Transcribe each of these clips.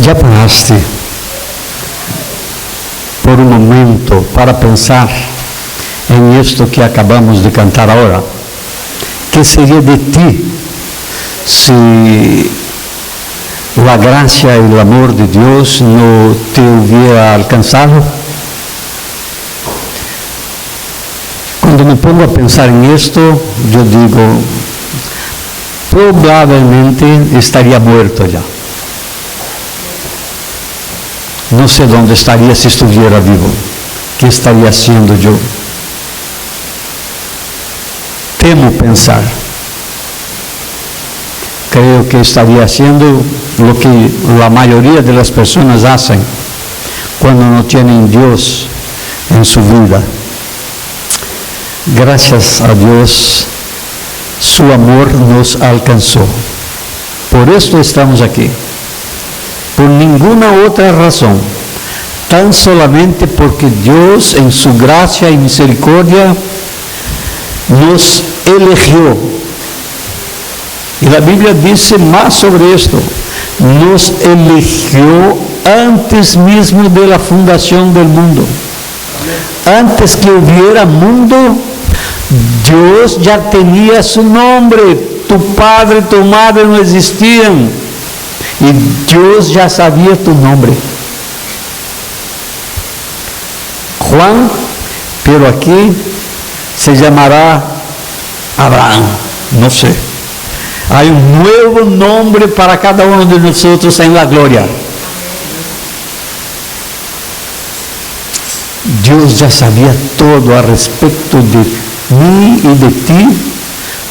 ¿Ya paraste por un momento para pensar en esto que acabamos de cantar ahora? ¿Qué sería de ti si la gracia y el amor de Dios no te hubiera alcanzado? Cuando me pongo a pensar en esto, yo digo, probablemente estaría muerto ya. No sé dónde estaría si estuviera vivo. ¿Qué estaría haciendo yo? Temo pensar. Creo que estaría haciendo lo que la mayoría de las personas hacen cuando no tienen Dios en su vida. Gracias a Dios, su amor nos alcanzó. Por esto estamos aquí. Por ninguna otra razón, tan solamente porque Dios en su gracia y misericordia nos eligió. Y la Biblia dice más sobre esto: nos eligió antes mismo de la fundación del mundo. Antes que hubiera mundo, Dios ya tenía su nombre. Tu padre, tu madre no existían. Y Dios ya sabía tu nombre. Juan, pero aquí se llamará Abraham, no sé. Hay un nuevo nombre para cada uno de nosotros en la gloria. Dios ya sabía todo al respecto de mí y de ti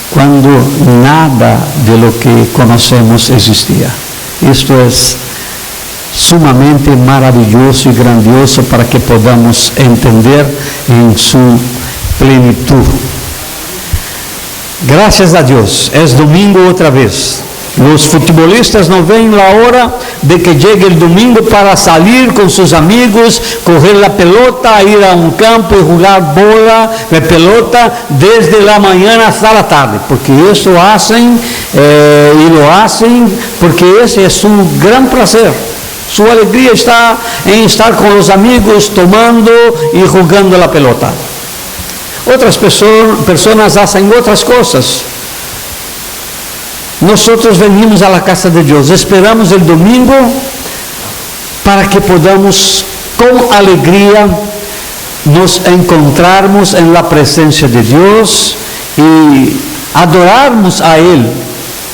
cuando nada de lo que conocemos existía. Esto es sumamente maravilloso y grandioso para que podamos entender en su plenitud. Gracias a Dios, es domingo otra vez. Los futbolistas no ven la hora de que llegue el domingo para salir con sus amigos, coger la pelota, ir a un campo y jugar bola de pelota desde la mañana hasta la tarde, porque eso hacen y lo hacen porque ese es su gran placer. Su alegría está en estar con los amigos tomando y jugando la pelota. Otras personas hacen otras cosas. Nosotros venimos a la casa de Dios, esperamos el domingo para que podamos con alegría nos encontrarmos en la presencia de Dios y adorarnos a Él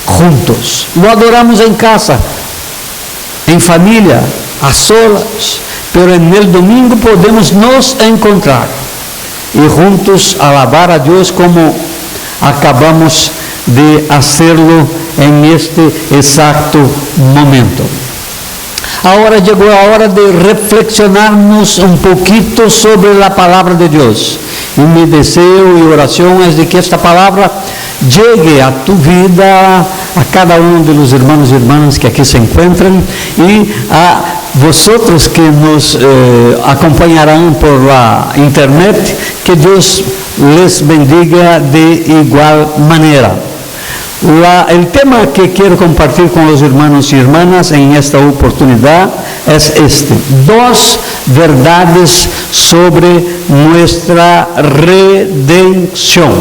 juntos. Lo adoramos en casa, en familia, a solas, pero en el domingo podemos nos encontrar y juntos alabar a Dios como acabamos de hacerlo en este exacto momento. Ahora llegó la hora de reflexionarnos un poquito sobre la palabra de Dios. Y mi deseo y oración es de que esta palabra llegue a tu vida, a cada uno de los hermanos y hermanas que aquí se encuentran y a vosotros que nos acompañarán por la internet, que Dios les bendiga de igual manera. El tema que quiero compartir con los hermanos y hermanas en esta oportunidad es este: 2 verdades sobre nuestra redención.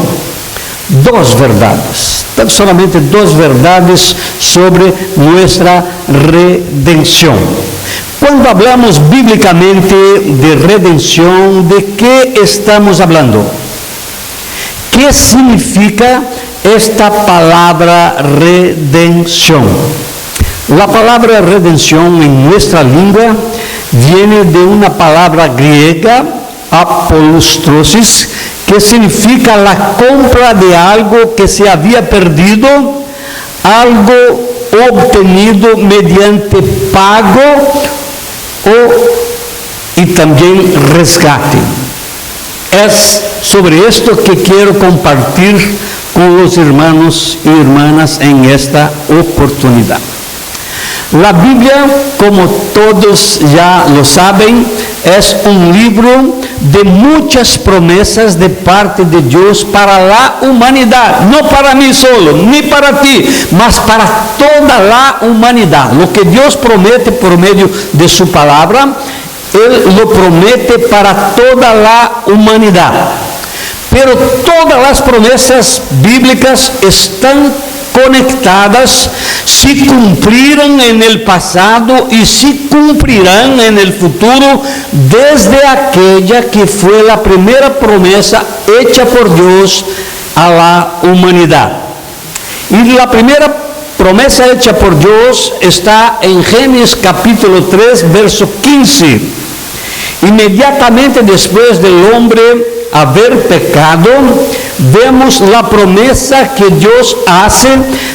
2 verdades, tan solamente 2 verdades sobre nuestra redención. Cuando hablamos bíblicamente de redención, ¿de qué estamos hablando? ¿Qué significa esta palabra redención? La palabra redención en nuestra lengua viene de una palabra griega, apollustrosis, que significa la compra de algo que se había perdido, algo obtenido mediante pago y también rescate. Es sobre esto que quiero compartir con los hermanos y hermanas en esta oportunidad. La Biblia, como todos ya lo saben, es un libro de muchas promesas de parte de Dios para la humanidad, no para mí solo, ni para ti, mas para toda la humanidad. Lo que Dios promete por medio de su palabra, Él lo promete para toda la humanidad. Pero todas las promesas bíblicas están conectadas, si cumplirán en el pasado y si cumplirán en el futuro, desde aquella que fue la primera promesa hecha por Dios a la humanidad. Y la primera promesa hecha por Dios está en Génesis capítulo 3, verso 15. Inmediatamente después del hombre haber pecado, vemos la promesa que Dios hace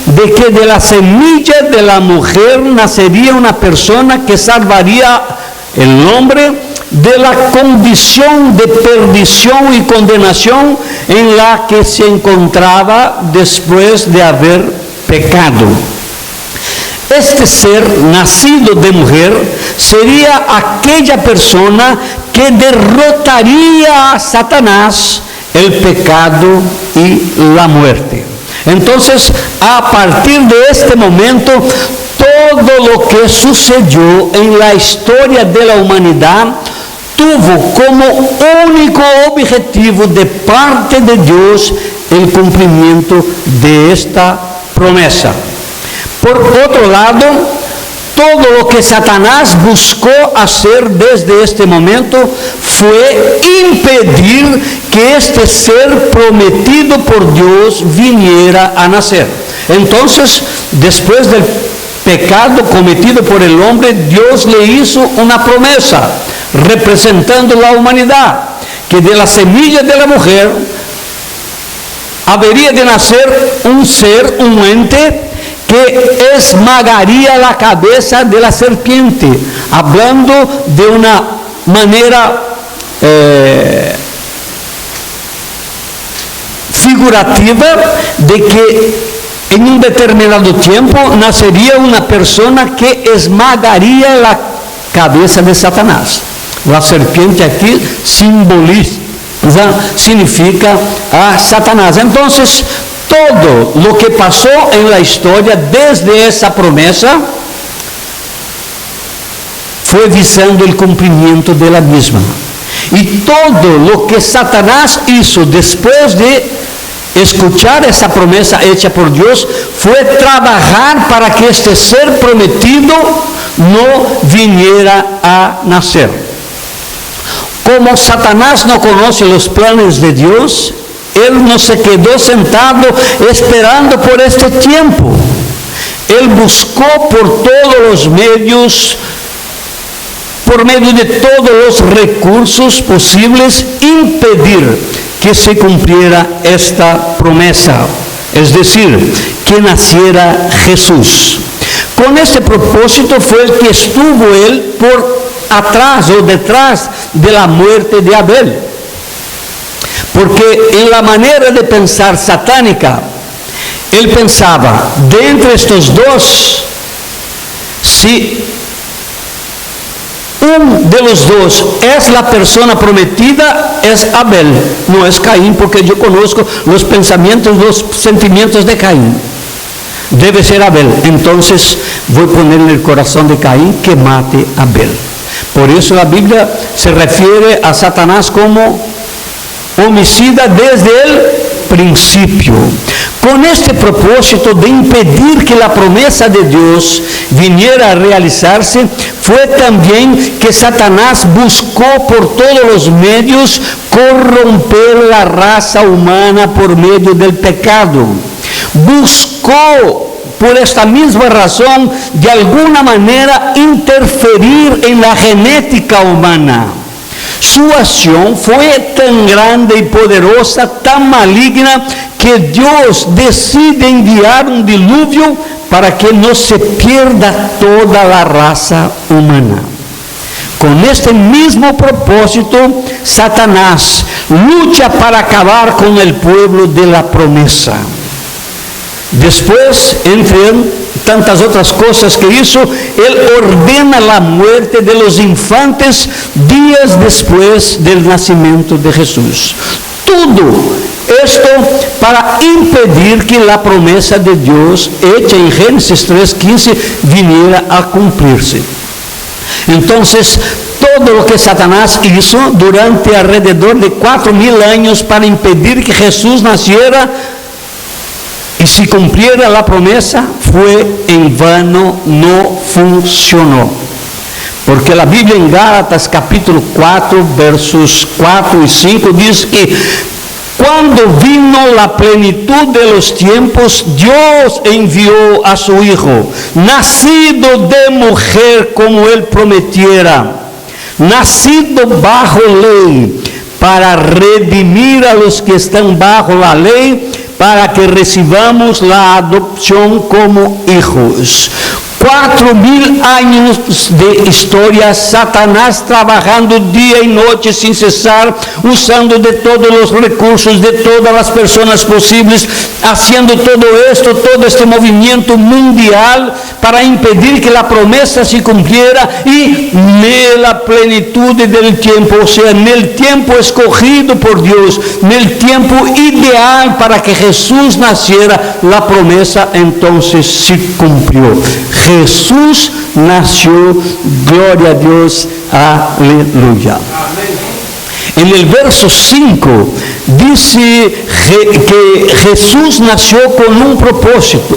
de que de la semilla de la mujer nacería una persona que salvaría el hombre de la condición de perdición y condenación en la que se encontraba después de haber pecado. Este ser nacido de mujer sería aquella persona que derrotaría a Satanás, el pecado y la muerte. Entonces, a partir de este momento, todo lo que sucedió en la historia de la humanidad tuvo como único objetivo de parte de Dios el cumplimiento de esta promesa. Por otro lado, todo lo que Satanás buscó hacer desde este momento fue impedir que este ser prometido por Dios viniera a nacer. Entonces, después del pecado cometido por el hombre, Dios le hizo una promesa representando la humanidad, que de la semilla de la mujer habría de nacer un ser, un ente, que esmagaría la cabeza de la serpiente, hablando de una manera figurativa de que en un determinado tiempo nacería una persona que esmagaría la cabeza de Satanás. La serpiente aquí significa a Satanás. Entonces, todo lo que pasó en la historia desde esa promesa fue visando el cumplimiento de la misma. Y todo lo que Satanás hizo después de escuchar esa promesa hecha por Dios fue trabajar para que este ser prometido no viniera a nacer. Como Satanás no conoce los planes de Dios, él no se quedó sentado esperando por este tiempo. Él buscó por todos los medios, por medio de todos los recursos posibles, impedir que se cumpliera esta promesa, es decir, que naciera Jesús. Con este propósito fue el que estuvo él por atrás o detrás de la muerte de Abel. Porque en la manera de pensar satánica, él pensaba, de entre estos dos, si uno de los dos es la persona prometida, es Abel, no es Caín, porque yo conozco los pensamientos, los sentimientos de Caín. Debe ser Abel. Entonces voy a poner en el corazón de Caín que mate a Abel. Por eso la Biblia se refiere a Satanás como homicida desde el principio. Con este propósito de impedir que la promesa de Dios viniera a realizarse, fue también que Satanás buscó por todos los medios corromper la raza humana por medio del pecado. Buscó, por esta misma razón, de alguna manera interferir en la genética humana. Su acción fue tan grande y poderosa, tan maligna, que Dios decide enviar un diluvio para que no se pierda toda la raza humana. Con este mismo propósito, Satanás lucha para acabar con el pueblo de la promesa. Después, tantas otras cosas que hizo, Él ordena la muerte de los infantes días después del nacimiento de Jesús. Todo esto para impedir que la promesa de Dios hecha en Génesis 3:15 viniera a cumplirse. Entonces, todo lo que Satanás hizo durante alrededor de 4,000 años para impedir que Jesús naciera y si cumpliera la promesa, fue en vano, no funcionó. Porque la Biblia en Gálatas capítulo 4, versos 4 y 5 dice que cuando vino la plenitud de los tiempos, Dios envió a su Hijo, nacido de mujer como Él prometiera, nacido bajo ley, para redimir a los que están bajo la ley, para que recibamos la adopción como hijos. 4,000 años de historia, Satanás trabajando día y noche sin cesar, usando de todos los recursos, de todas las personas posibles, haciendo todo esto, todo este movimiento mundial para impedir que la promesa se cumpliera y en la plenitud del tiempo, o sea, en el tiempo escogido por Dios, en el tiempo ideal para que Jesús naciera, la promesa entonces se cumplió. Jesús nació, gloria a Dios, aleluya. En el verso 5 dice que Jesús nació con un propósito.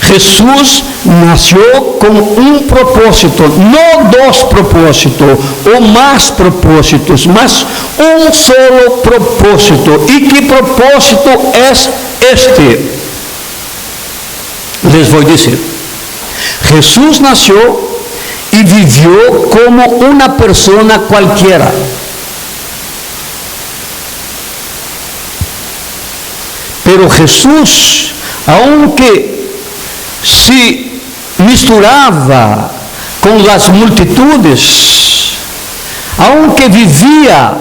Jesús nació con un propósito, no dos propósitos o más propósitos, mas un solo propósito. ¿Y qué propósito es este? Les voy a decir. Jesús nació y vivió como una persona cualquiera. Pero Jesús, aunque se misturaba con las multitudes, aunque vivía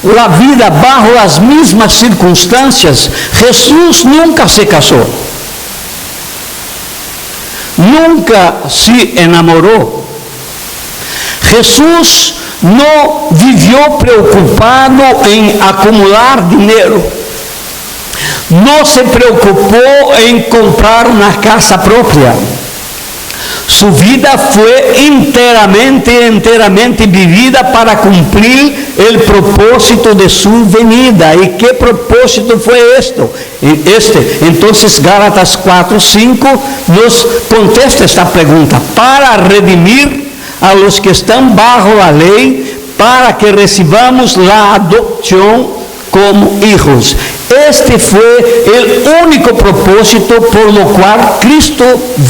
la vida bajo las mismas circunstancias, Jesús nunca se casó. Nunca se enamoró. Jesús no vivió preocupado en acumular dinero. No se preocupó en comprar una casa propia. Su vida fue enteramente vivida para cumplir el propósito de su venida. ¿Y qué propósito fue esto? Entonces Gálatas 4:5 nos contesta esta pregunta: para redimir a los que están bajo la ley, para que recibamos la adopción como hijos. Este fue el único propósito por lo cual Cristo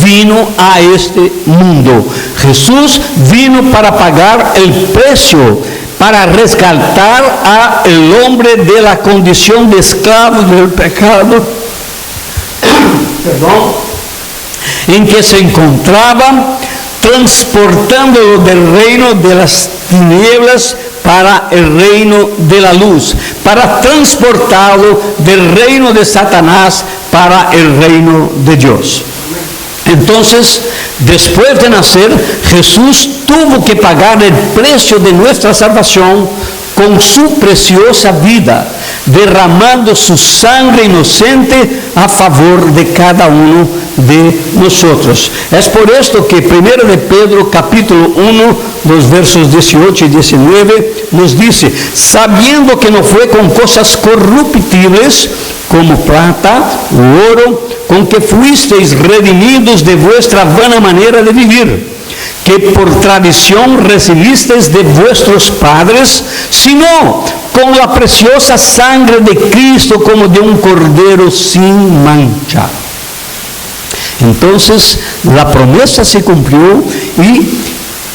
vino a este mundo. Jesús vino para pagar el precio, para rescatar al hombre de la condición de esclavo del pecado, en que se encontraba, transportándolo del reino de las tinieblas para el reino de la luz, para transportarlo del reino de Satanás para el reino de Dios. Entonces, después de nacer, Jesús tuvo que pagar el precio de nuestra salvación con su preciosa vida, derramando su sangre inocente a favor de cada uno de nosotros. Es por esto que 1 de Pedro capítulo 1, los versos 18 y 19 nos dice: sabiendo que no fue con cosas corruptibles como plata u oro, con que fuisteis redimidos de vuestra vana manera de vivir, que por tradición recibisteis de vuestros padres, sino con la preciosa sangre de Cristo, como de un cordero sin mancha. Entonces la promesa se cumplió y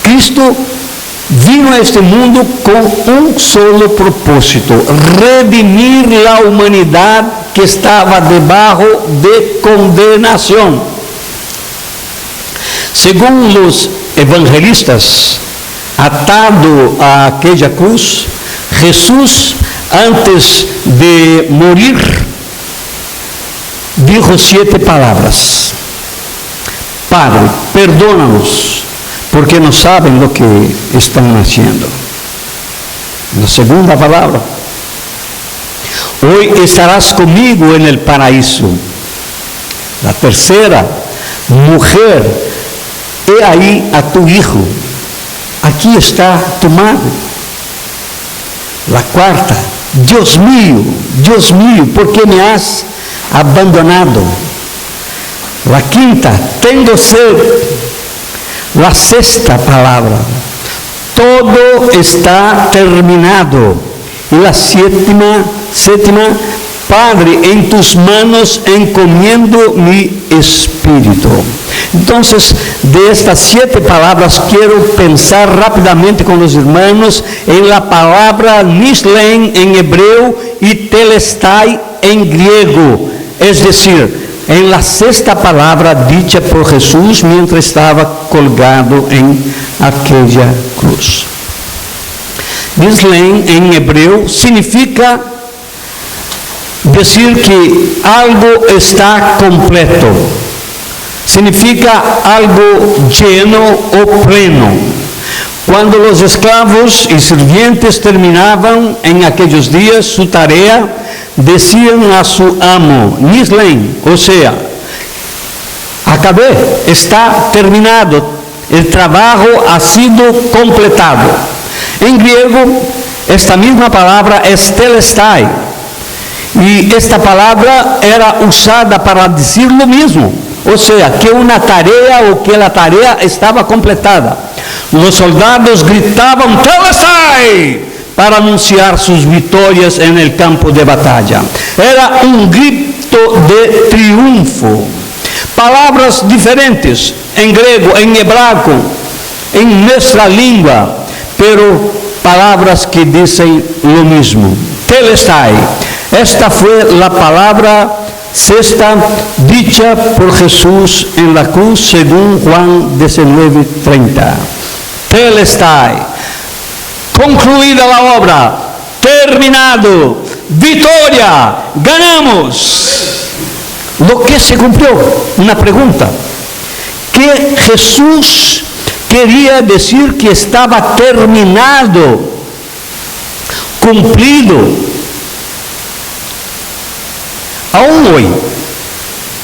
Cristo vino a este mundo con un solo propósito: redimir la humanidad que estaba debajo de condenación. Según los evangelistas, atado a aquella cruz, Jesús, antes de morir, dijo 7 palabras. Padre, perdónanos, porque no saben lo que están haciendo. La segunda palabra, hoy estarás conmigo en el paraíso. La tercera, mujer, he ahí a tu hijo, aquí está tu madre. La cuarta, Dios mío, ¿por qué me has abandonado? La quinta, tengo sed. La sexta palabra, todo está terminado. Y la séptima, Padre, en tus manos encomiendo mi espíritu. Entonces, de estas 7 palabras quiero pensar rápidamente con los hermanos en la palabra nislen en hebreo y telestai en griego, es decir, en la sexta palabra dicha por Jesús mientras estaba colgado en aquella cruz. Nislen en hebreo significa decir que algo está completo, significa algo lleno o pleno. Cuando los esclavos y sirvientes terminaban en aquellos días su tarea, decían a su amo, nislen, o sea, acabé, está terminado, el trabajo ha sido completado. En griego, esta misma palabra es telestai, y esta palabra era usada para decir lo mismo, o sea, que una tarea o que la tarea estaba completada. Los soldados gritaban telestai para anunciar sus victorias en el campo de batalla. Era un grito de triunfo. Palabras diferentes en griego, en hebraico, en nuestra lengua, pero palabras que dicen lo mismo. Telestai. Esta fue la palabra sexta dicha por Jesús en la cruz según Juan 19:30. Telestai. Concluida la obra, terminado, victoria, ganamos. Lo que se cumplió, una pregunta, ¿qué Jesús quería decir que estaba terminado, cumplido? Aún hoy,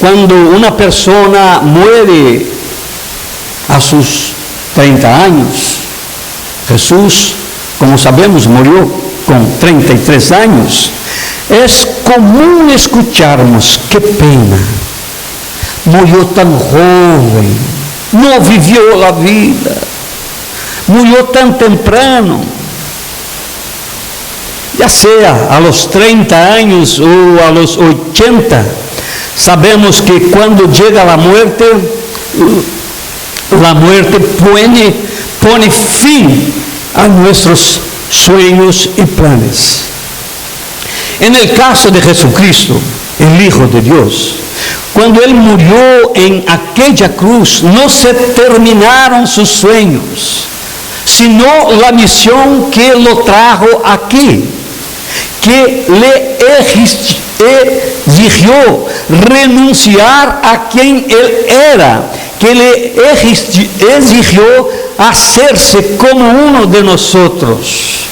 cuando una persona muere a sus 30 años, Jesús, como sabemos, murió con 33 años. Es común escucharnos, qué pena, murió tan joven, no vivió la vida, murió tan temprano. Ya sea a los 30 años o a los 80, sabemos que cuando llega la muerte pone fin a nuestros sueños y planes. En el caso de Jesucristo, el Hijo de Dios, cuando Él murió en aquella cruz, no se terminaron sus sueños, sino la misión que lo trajo aquí, que le exigió renunciar a quien Él era, que le exigió hacerse como uno de nosotros.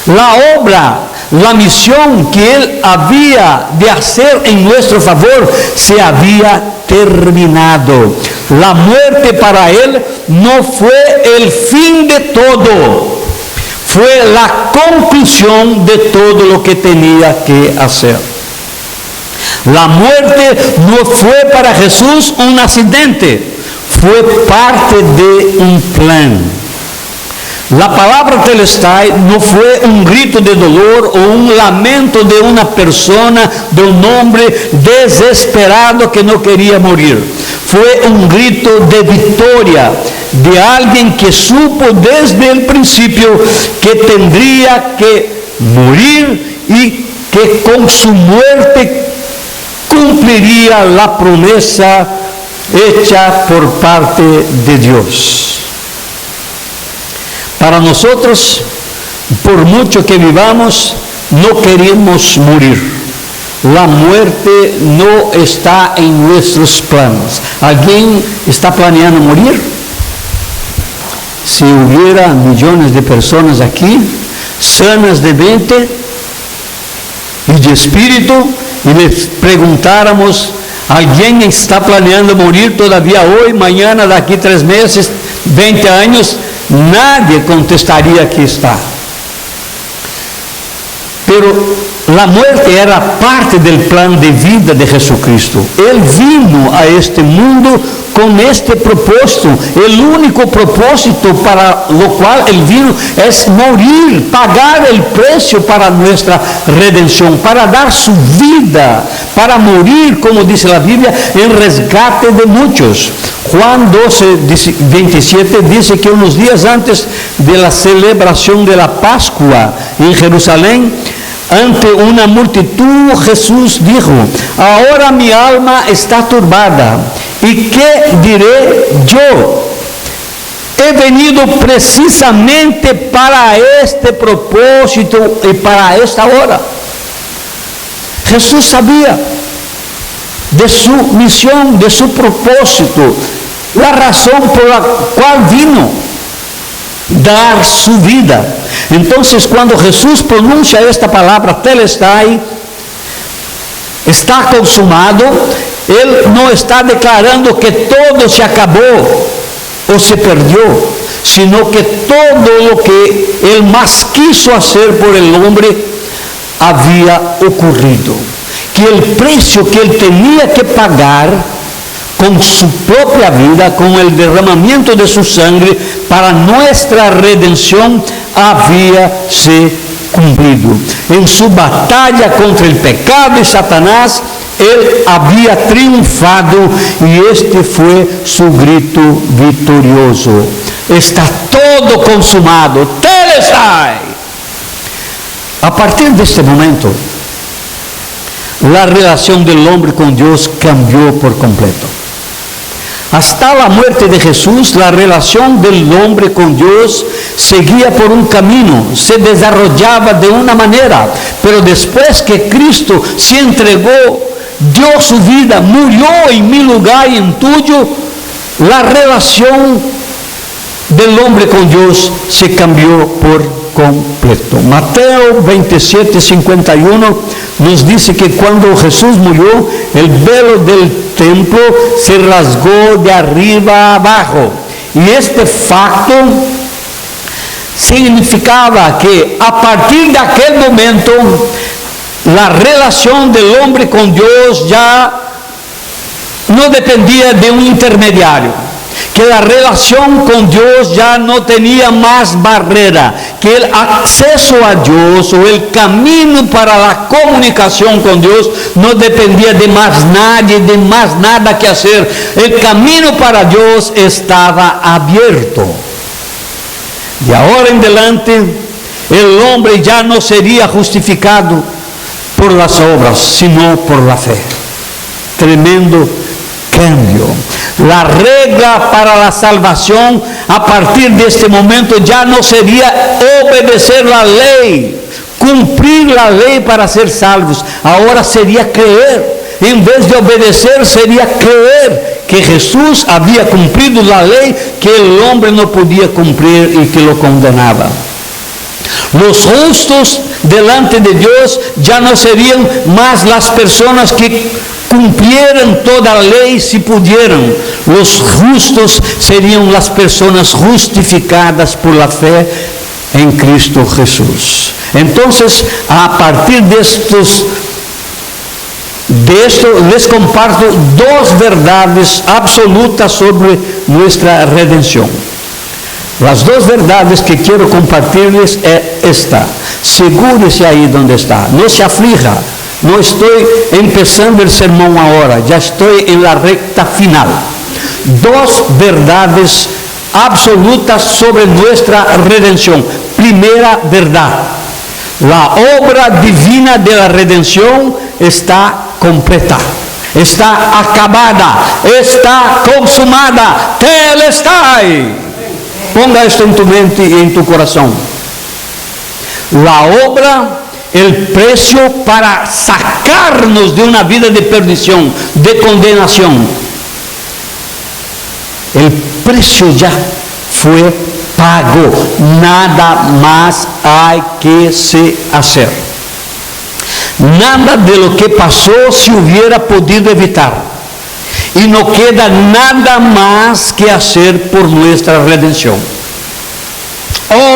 La obra, la misión que Él había de hacer en nuestro favor se había terminado. La muerte para Él no fue el fin de todo, fue la conclusión de todo lo que tenía que hacer. La muerte no fue para Jesús un accidente, fue parte de un plan. La palabra telestai no fue un grito de dolor o un lamento de una persona, de un hombre desesperado que no quería morir. Fue un grito de victoria de alguien que supo desde el principio que tendría que morir y que con su muerte cumpliría la promesa hecha por parte de Dios. Para nosotros, por mucho que vivamos, no queremos morir. la muerte no está en nuestros planos. ¿Alguien está planeando morir? Si hubiera millones de personas aquí, sanas de mente y de espíritu, y les preguntáramos, ¿alguien está planeando morir todavía hoy, mañana, de aquí 3 meses, 20 años? Nadie contestaría que está. Pero la muerte era parte del plan de vida de Jesucristo. Él vino a este mundo con este propósito. El único propósito para lo cual Él vino es morir, pagar el precio para nuestra redención, para dar su vida, para morir, como dice la Biblia, en rescate de muchos. Juan 12, 27 dice que unos días antes de la celebración de la Pascua en Jerusalén, ante una multitud, Jesús dijo: ahora mi alma está turbada, ¿y qué diré yo? He venido precisamente para este propósito y para esta hora. Jesús sabía de su misión, de su propósito, la razón por la cual vino, dar su vida. Entonces, cuando Jesús pronuncia esta palabra, telestai, está consumado, Él no está declarando que todo se acabó o se perdió, sino que todo lo que Él más quiso hacer por el hombre había ocurrido, que el precio que Él tenía que pagar con su propia vida, con el derramamiento de su sangre para nuestra redención, había se cumplido. En su batalla contra el pecado y Satanás, Él había triunfado, y este fue su grito victorioso: está todo consumado, telestai. A partir de este momento, la relación del hombre con Dios cambió por completo. Hasta la muerte de Jesús, la relación del hombre con Dios seguía por un camino, se desarrollaba de una manera, pero después que Cristo se entregó, dio su vida, murió en mi lugar y en tuyo, la relación del hombre con Dios se cambió por completo. Mateo 27, 51 nos dice que cuando Jesús murió, el velo del templo se rasgó de arriba abajo, y este facto significaba que a partir de aquel momento la relación del hombre con Dios ya no dependía de un intermediario, que la relación con Dios ya no tenía más barrera, que el acceso a Dios o el camino para la comunicación con Dios no dependía de más nadie, de más nada que hacer. El camino para Dios estaba abierto. De ahora en adelante, el hombre ya no sería justificado por las obras, sino por la fe. Tremendo cambio. La regla para la salvación a partir de este momento ya no sería obedecer la ley, cumplir la ley para ser salvos. Ahora sería creer. En vez de obedecer, sería creer que Jesús había cumplido la ley que el hombre no podía cumplir y que lo condenaba. Los justos delante de Dios ya no serían más las personas que cumplieran toda la ley si pudieran. Los justos serían las personas justificadas por la fe en Cristo Jesús. Entonces, a partir de esto les comparto 2 verdades absolutas sobre nuestra redención. Las 2 verdades que quiero compartirles es esta. Segúrese ahí donde está, no se aflija. No estoy empezando el sermón ahora, ya estoy en la recta final. 2 verdades absolutas sobre nuestra redención. Primera verdad: la obra divina de la redención está completa, está acabada, está consumada. Telestai. Ponga esto en tu mente y en tu corazón. La obra el precio para sacarnos de una vida de perdición, de condenación. El precio ya fue pago, nada más hay que hacer. Nada de lo que pasó se hubiera podido evitar. Y no queda nada más que hacer por nuestra redención.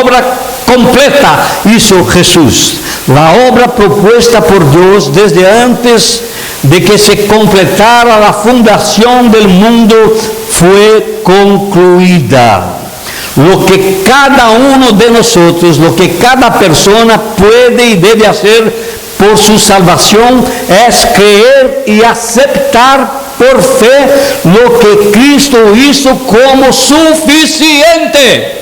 Obra completa hizo Jesús. La obra propuesta por Dios desde antes de que se completara la fundación del mundo fue concluida. Lo que cada uno de nosotros, lo que cada persona puede y debe hacer por su salvación es creer y aceptar por fe lo que Cristo hizo como suficiente.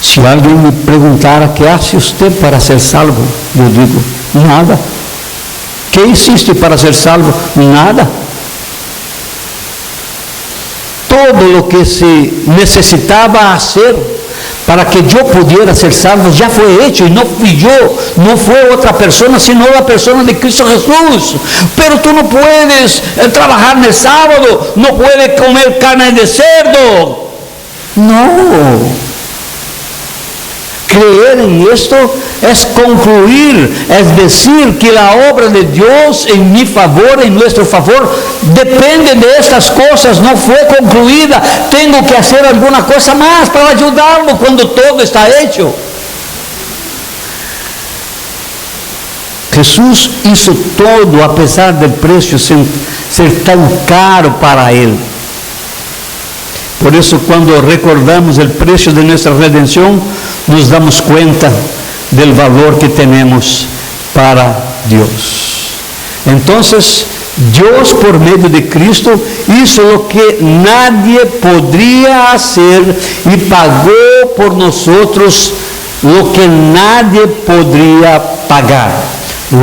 Si alguien me preguntara, ¿qué hace usted para ser salvo? Yo digo, nada. ¿Qué hiciste para ser salvo? Nada. Todo lo que se necesitaba hacer para que yo pudiera ser salvo ya fue hecho, y no fui yo, no fue otra persona, sino la persona de Cristo Jesús. Pero tú no puedes trabajar en el sábado, no puedes comer carne de cerdo. No. Creer en esto es concluir, es decir, que la obra de Dios en mi favor, en nuestro favor, depende de estas cosas, no fue concluida. Tengo que hacer alguna cosa más para ayudarlo cuando todo está hecho. Jesús hizo todo a pesar del precio ser tan caro para Él. Por eso cuando recordamos el precio de nuestra redención, nos damos cuenta del valor que tenemos para Dios. Entonces, Dios por medio de Cristo hizo lo que nadie podría hacer y pagó por nosotros lo que nadie podría pagar.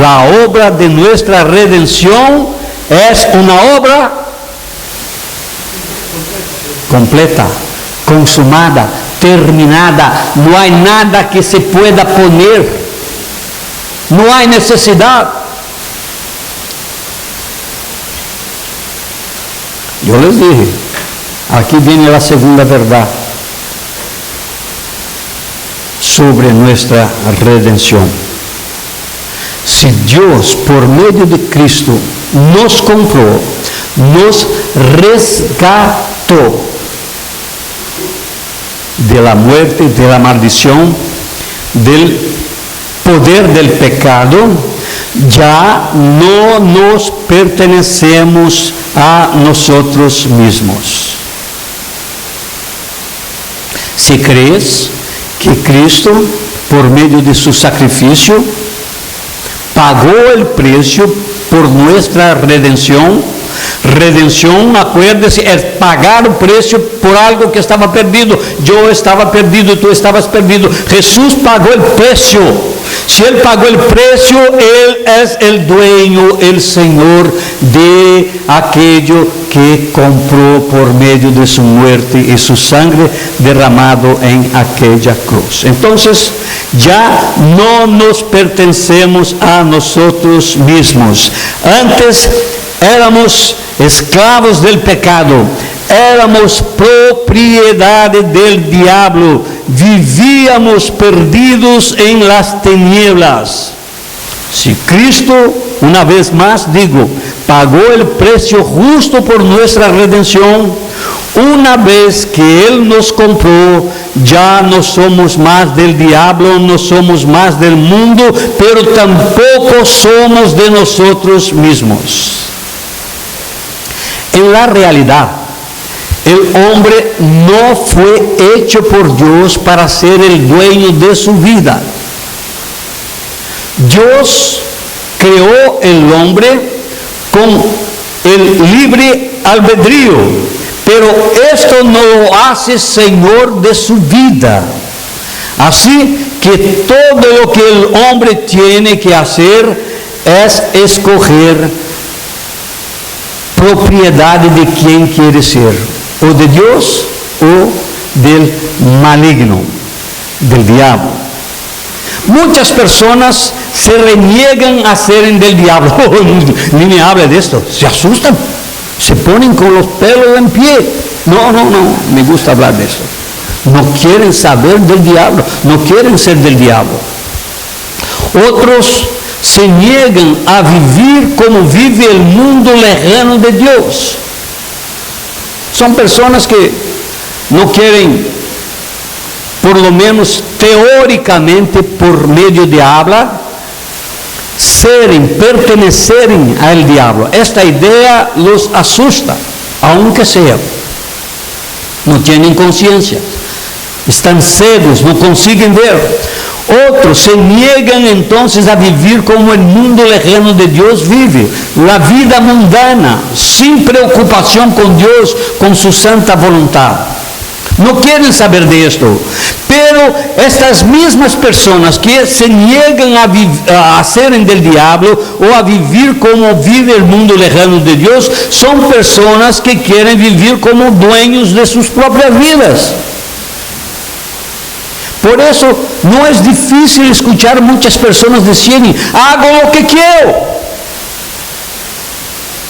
La obra de nuestra redención es una obra completa, consumada, terminada. No hay nada que se pueda poner, no hay necesidad. Yo les dije, aquí viene la segunda verdad sobre nuestra redención. Si Dios por medio de Cristo nos compró, nos rescató de la muerte, de la maldición, del poder del pecado, ya no nos pertenecemos a nosotros mismos. Si crees que Cristo, por medio de su sacrificio, pagó el precio por nuestra redención. Redención, acuérdese, es pagar el precio por algo que estaba perdido. Yo estaba perdido, tú estabas perdido. Jesús pagó el precio. Si Él pagó el precio, Él es el dueño, el Señor de aquello que compró por medio de su muerte y su sangre derramado en aquella cruz. Entonces, ya no nos pertenecemos a nosotros mismos. Antes éramos esclavos del pecado, éramos propiedad del diablo, vivíamos perdidos en las tinieblas. Si Cristo, una vez más digo, pagó el precio justo por nuestra redención, una vez que Él nos compró, ya no somos más del diablo, no somos más del mundo, pero tampoco somos de nosotros mismos. En la realidad, el hombre no fue hecho por Dios para ser el dueño de su vida. Dios creó el hombre con el libre albedrío, pero esto no lo hace señor de su vida. Así que todo lo que el hombre tiene que hacer es escoger propiedad de quien quiere ser, o de Dios o del maligno, del diablo. Muchas personas se reniegan a ser del diablo. Ni me habla de esto, se asustan, se ponen con los pelos en pie. No, me gusta hablar de esto. No quieren saber del diablo, no quieren ser del diablo. Otros se niegan a vivir como vive el mundo lejano de Dios. Son personas que no quieren, por lo menos teóricamente, por medio de habla, pertenecerem al diablo. Esta idea los asusta, aunque sea. No tienen conciencia, están cegos, no consiguen ver. Otros se niegan entonces a vivir como el mundo lejano de Dios vive, la vida mundana, sin preocupación con Dios, con su santa voluntad. No quieren saber de esto, pero estas mismas personas que se niegan a ser del diablo o a vivir como vive el mundo lejano de Dios, son personas que quieren vivir como dueños de sus propias vidas. Por eso no es difícil escuchar muchas personas decirem, hago lo que quiero.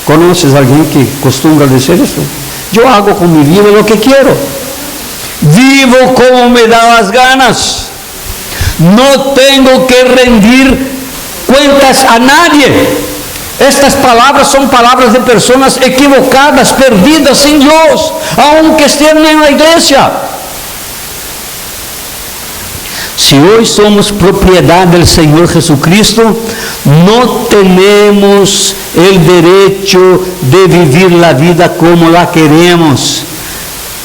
¿Conoces a alguien que acostumbra decir esto? Yo hago con mi vida lo que quiero. Vivo como me da las ganas. No tengo que rendir cuentas a nadie. Estas palabras son palabras de personas equivocadas, perdidas sin Dios, aunque estén en la iglesia. Si hoy somos propiedad del Señor Jesucristo, no tenemos el derecho de vivir la vida como la queremos.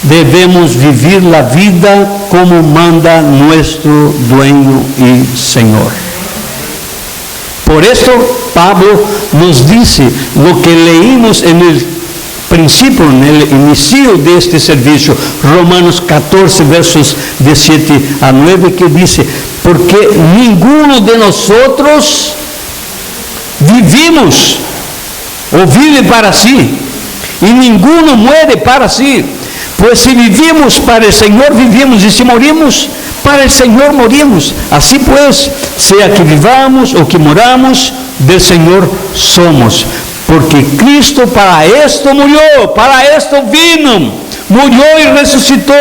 Debemos vivir la vida como manda nuestro dueño y Señor. Por esto Pablo nos dice lo que leímos en el principio, en el inicio de este servicio, Romanos 14, versos de 7 a 9, que dice, porque ninguno de nosotros vivimos o vive para sí, y ninguno muere para sí. Pues si vivimos para el Señor, vivimos, y si morimos, para el Señor morimos. Así pues, sea que vivamos o que moramos, del Señor somos. Porque Cristo para esto murió, para esto vino, murió y resucitó,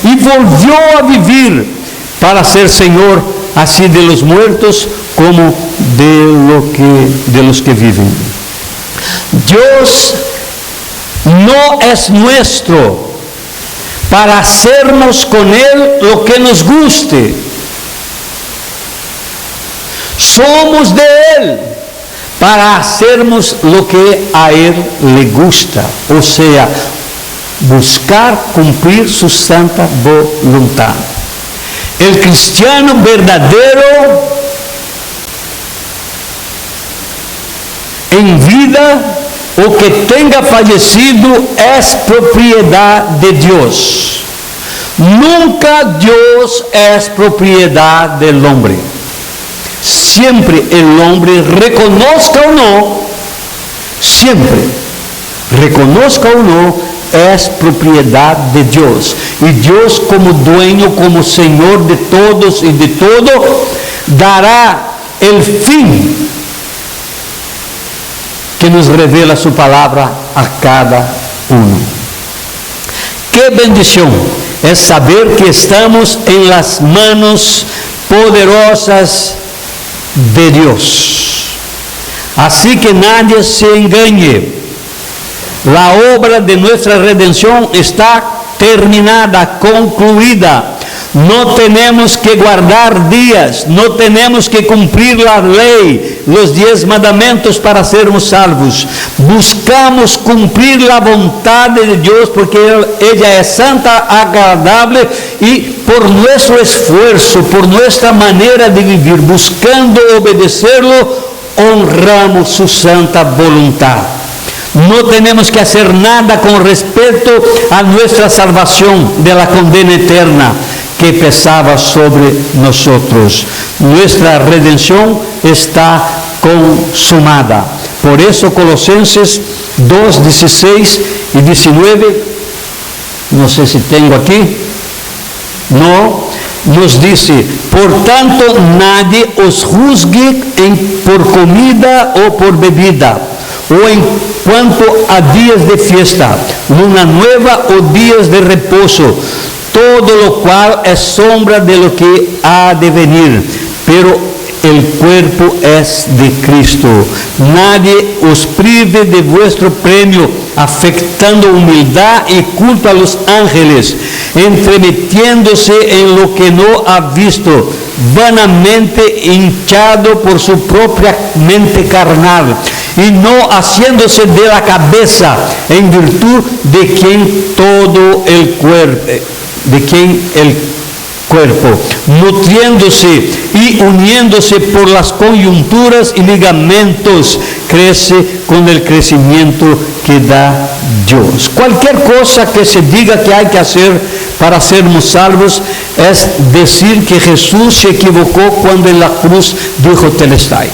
y volvió a vivir, para ser Señor, así de los muertos como de los que viven. Dios no es nuestro para hacernos con Él lo que nos guste. Somos de Él para hacernos lo que a Él le gusta, o sea, buscar cumplir su santa voluntad. El cristiano verdadero en vida o que tenga fallecido es propiedad de Dios. Nunca Dios es propiedad del hombre. Siempre el hombre, reconozca o no, siempre, reconozca o no, es propiedad de Dios. Y Dios, como dueño, como Señor de todos y de todo, dará el fin que nos revela su palabra a cada uno. Qué bendición es saber que estamos en las manos poderosas de Dios. Así que nadie se engañe. La obra de nuestra redención está terminada, concluida. No tenemos que guardar días, no tenemos que cumplir la ley, los 10 mandamientos para sermos salvos. Buscamos cumplir la voluntad de Dios porque ella es santa, agradable, y por nuestro esfuerzo, por nuestra manera de vivir, buscando obedecerlo, honramos su santa voluntad. No tenemos que hacer nada con respecto a nuestra salvación de la condena eterna que pesaba sobre nosotros. Nuestra redención está consumada. Por eso Colosenses 2, 16 y 19, no sé si tengo aquí, No, nos dice, por tanto nadie os juzgue por comida o por bebida, o en cuanto a días de fiesta, luna nueva o días de reposo, todo lo cual es sombra de lo que ha de venir, pero el cuerpo es de Cristo. Nadie os prive de vuestro premio, afectando humildad y culto a los ángeles, entremetiéndose en lo que no ha visto, vanamente hinchado por su propia mente carnal, y no haciéndose de la cabeza, en virtud de quien todo el cuerpo, nutriéndose y uniéndose por las coyunturas y ligamentos, crece con el crecimiento que da Dios. Cualquier cosa que se diga que hay que hacer para sermos salvos es decir que Jesús se equivocó cuando en la cruz dijo telestai.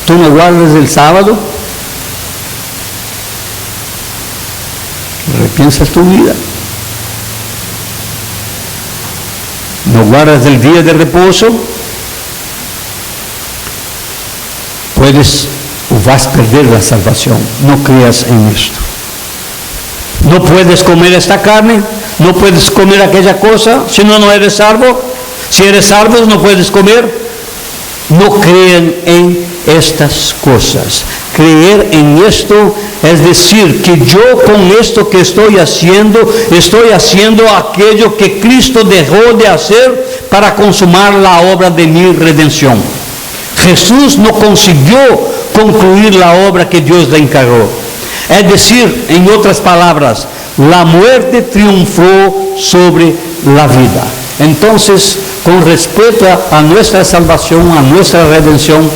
¿Tú no guardas el sábado? Repiensas tu vida. ¿No guardas el día de reposo? Puedes o vas a perder la salvación. No creas en esto. No puedes comer esta carne, no puedes comer aquella cosa, si no, no eres salvo. Si eres salvo, no puedes comer. No crean en estas cosas. Creer en esto es decir que yo con esto que estoy haciendo aquello que Cristo dejó de hacer para consumar la obra de mi redención. Jesús no consiguió concluir la obra que Dios le encargó. Es decir, en otras palabras, la muerte triunfó sobre la vida. Entonces, con respecto a nuestra salvación, a nuestra redención,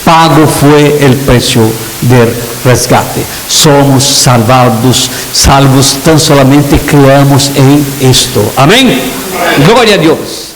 pago fue el precio del rescate. Somos salvos tan solamente creamos en esto. Amén. Gloria a Dios.